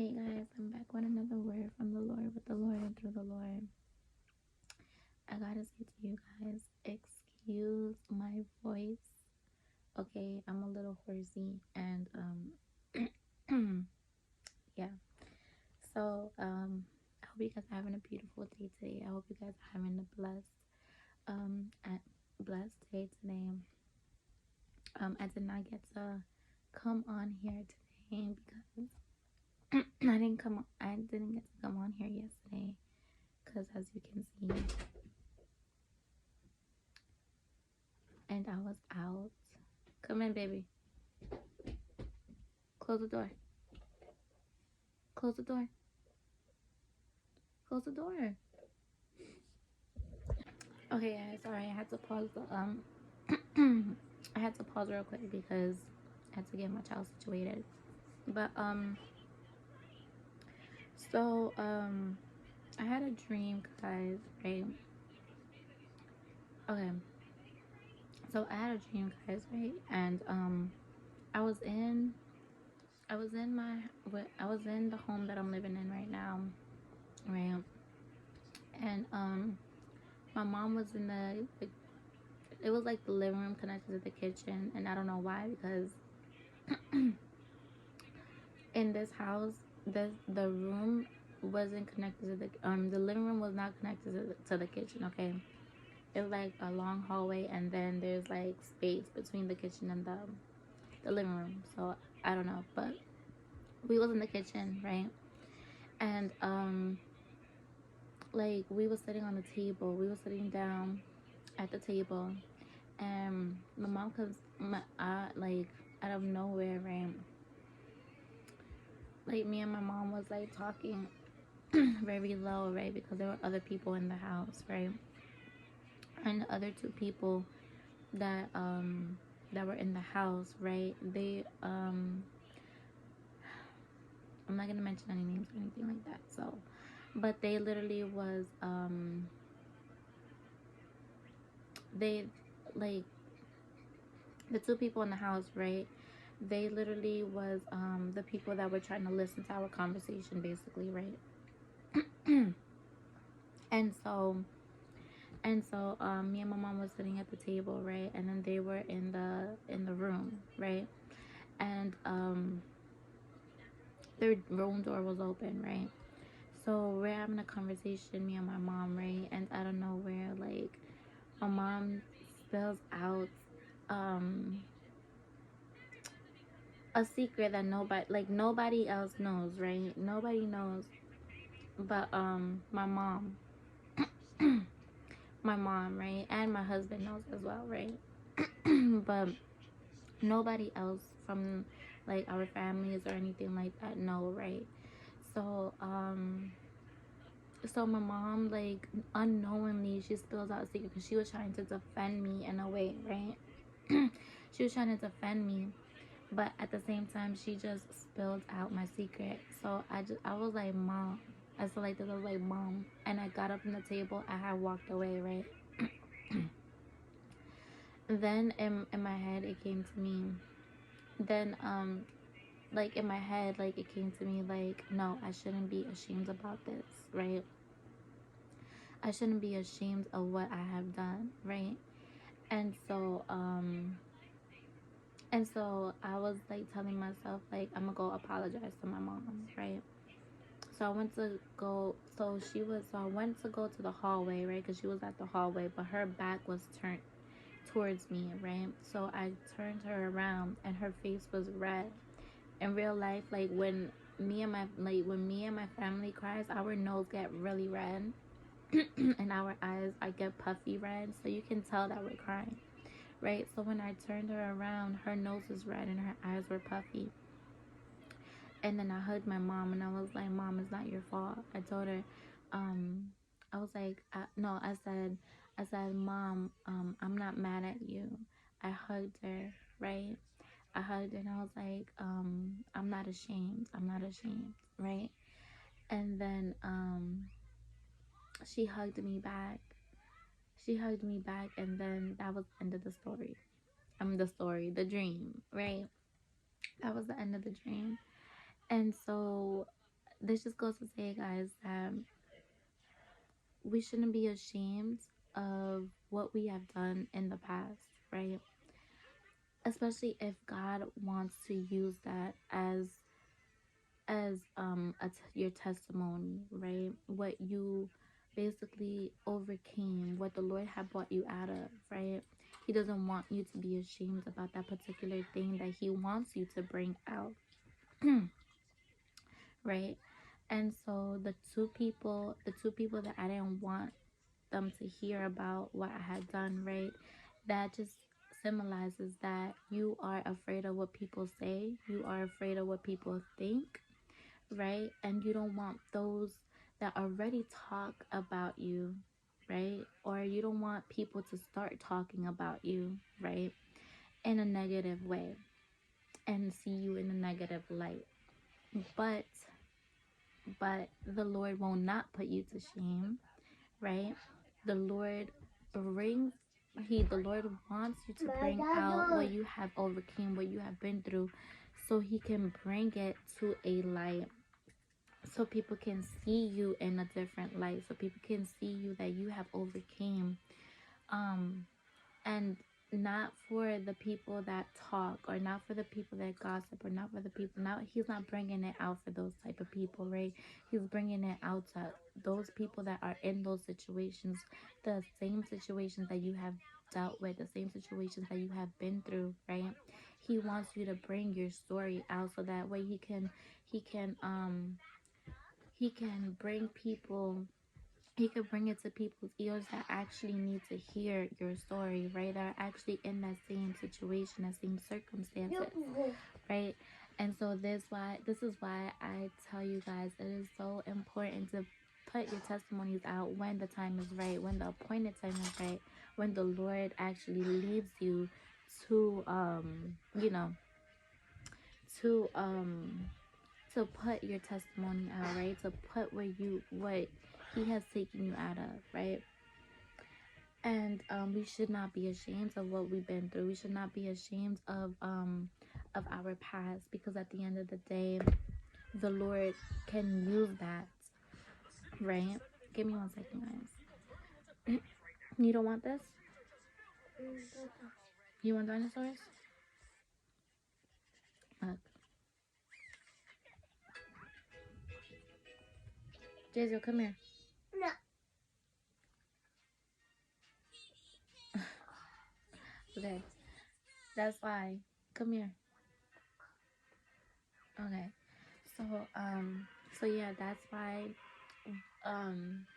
Hey guys, I'm back with another word from the Lord, with the Lord, and through the Lord. I gotta say to you guys, excuse my voice. Okay, I'm a little horsey, and yeah. So I hope you guys are having a beautiful day today. I hope you guys are having a blessed day today. I did not get to come on here today because I didn't get to come on here yesterday because, as you can see, and I was out. Come in, baby. Close the door. Close the door. Close the door. Okay, guys. Sorry, I had to pause the I had to pause real quick because I had to get my child situated. But so I had a dream, guys. Right. Okay. So I had a dream, guys. Right. And I was in I was in the home that I'm living in right now. Right. And my mom was in it was like the living room connected to the kitchen, and I don't know why, because in this house, the room wasn't connected to the living room was not connected to the kitchen. Okay, it was like a long hallway, and then there's like space between the kitchen and the living room. So I don't know, but we was in the kitchen, right? And like we was sitting on the table, we was sitting down at the table, and my mom comes, like out of nowhere, right? Like me and my mom was like talking very low, right? Because there were other people in the house, right? And the other two people that were in the house, right? I'm not gonna mention any names or anything like that. So, but they literally was they like the two people in the house, right? They literally was the people that were trying to listen to our conversation, basically, right? and so me and my mom was sitting at the table, right? And then they were in the room, right? And their room door was open, right? So we're having a conversation, me and my mom, right? And I don't know where, like, my mom spills out a secret that nobody else knows, right? Nobody knows but my mom. My mom, right? And my husband knows as well, right? But nobody else from like our families or anything like that know, right? So so my mom, like, unknowingly, she spills out a secret because she was trying to defend me in a way, right? She was trying to defend me, but at the same time she just spilled out my secret. So I was like, Mom. I said like this, I was like, Mom. And I got up from the table, I had walked away, right? Then in my head it came to me, then like in my head, like it came to me like, no, I shouldn't be ashamed about this, right? I shouldn't be ashamed of what I have done, right? And so I was like telling myself, like, I'm gonna go apologize to my mom, right? So I went to go, so I went to go to the hallway, right? Because she was at the hallway, but her back was turned towards me, right? So I turned her around and her face was red. In real life, like when me and my family cries, our nose get really red and our eyes I get puffy red, so you can tell that we're crying, right? So when I turned her around, her nose was red and her eyes were puffy. And then I hugged my mom and I was like, Mom, it's not your fault. I told her, I was like, no, I said, Mom, I'm not mad at you. I hugged her, right? I hugged her and I was like, I'm not ashamed. I'm not ashamed, right? And then she hugged me back. She hugged me back, and then that was the end of the story. The dream, right? That was the end of the dream. And so this just goes to say, guys, that we shouldn't be ashamed of what we have done in the past, right? Especially if God wants to use that as your testimony, right? What you basically overcame, what the Lord had brought you out of, right? He doesn't want you to be ashamed about that particular thing that he wants you to bring out. Right? And so the two people that I didn't want them to hear about what I had done, right? That just symbolizes that you are afraid of what people say, you are afraid of what people think, right? And you don't want those that already talk about you, right? Or you don't want people to start talking about you, right? In a negative way and see you in a negative light. But the Lord will not put you to shame, right? The Lord brings the Lord wants you to bring out what you have overcome, what you have been through, so he can bring it to a light, so people can see you in a different light, so people can see you that you have overcame, and not for the people that talk, or not for the people that gossip, or not for the people, now he's not bringing it out for those type of people, right? He's bringing it out to those people that are in those situations, the same situations that you have dealt with, the same situations that you have been through, right? He wants you to bring your story out, so that way he can bring people, he could bring it to people's ears that actually need to hear your story, right? That are actually in that same situation, that same circumstances, right? And so this is why I tell you guys, it is so important to put your testimonies out when the time is right, when the appointed time is right, when the Lord actually leads you to you know, to put your testimony out, right? To put what he has taken you out of, right? And we should not be ashamed of what we've been through. We should not be ashamed of our past, because at the end of the day, the Lord can use that, right? Give me 1 second, guys. You don't want this? You want dinosaurs? Look. Jazel, come here. No. Okay. That's why. Come here. Okay. So, so yeah, that's why,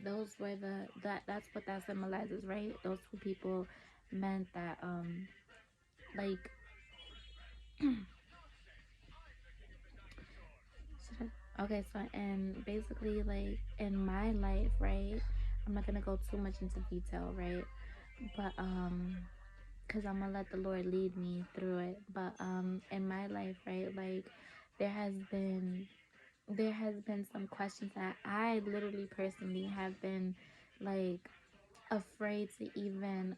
those were that's what that symbolizes, right? Those two people meant that, like, okay, so, and basically, like, in my life, right, I'm not gonna go too much into detail, right, but, because I'm gonna let the Lord lead me through it, but, in my life, right, like, there has been some questions that I literally personally have been, like, afraid to even,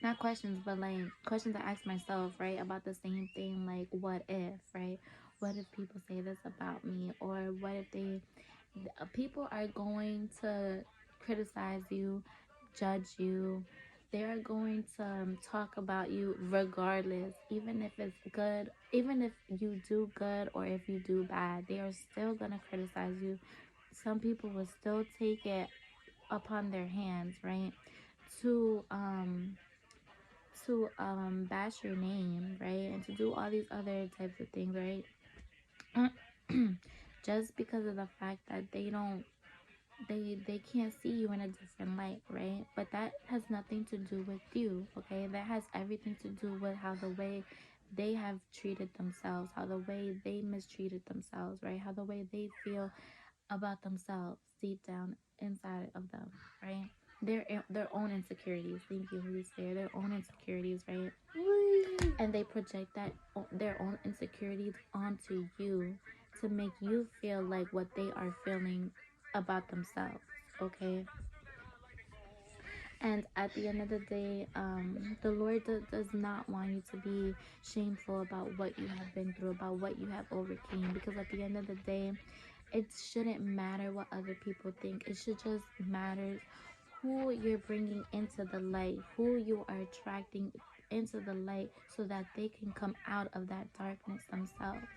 not questions, but like questions I ask myself, right, about the same thing, like, what if, right? What if people say this about me? Or what if people are going to criticize you, judge you, they're going to, talk about you regardless, even if it's good, even if you do good or if you do bad, they are still going to criticize you. Some people will still take it upon their hands, right, to bash your name, right, and to do all these other types of things, right? Just because of the fact that they can't see you in a different light, right? But that has nothing to do with you, okay? That has everything to do with how the way they have treated themselves, how the way they mistreated themselves, right? How the way they feel about themselves deep down inside of them, right? Their own insecurities. Thank you, Holy Spirit. Their own insecurities, right? And they project their own insecurities onto you to make you feel like what they are feeling about themselves, okay? And at the end of the day, the Lord does not want you to be shameful about what you have been through, about what you have overcame. Because at the end of the day, it shouldn't matter what other people think. It should just matter who you're bringing into the light, who you are attracting into the light, so that they can come out of that darkness themselves.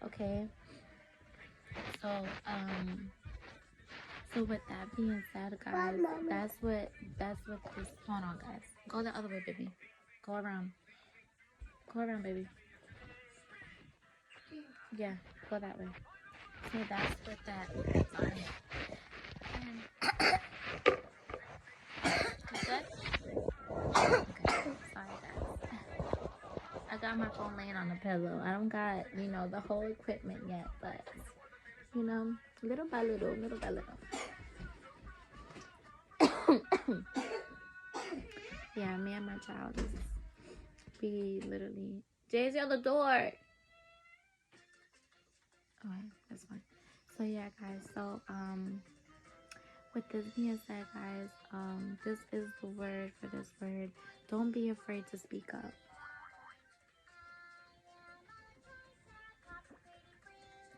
Okay? So, so with that being said, guys, that's what this. Hold on, guys. Go the other way, baby. Go around. Go around, baby. Yeah, go that way. So that's what that. Sorry. You good? Okay. Sorry, guys. I got my phone laying on the pillow. I don't got, the whole equipment yet, but little by little, little by little. Yeah, me and my child is be literally. Jay's on the door. Okay, that's fine. So yeah, guys. So with this being said, guys, this is the word for this word. Don't be afraid to speak up.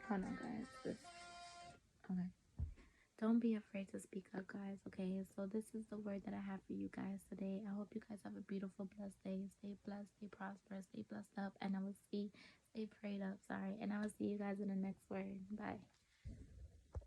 Hold on, guys. Okay. Don't be afraid to speak up, guys. Okay, so this is the word that I have for you guys today. I hope you guys have a beautiful, blessed day. Stay blessed, stay prosperous, stay blessed up, and stay prayed up. Sorry, and I will see you guys in the next word. Bye.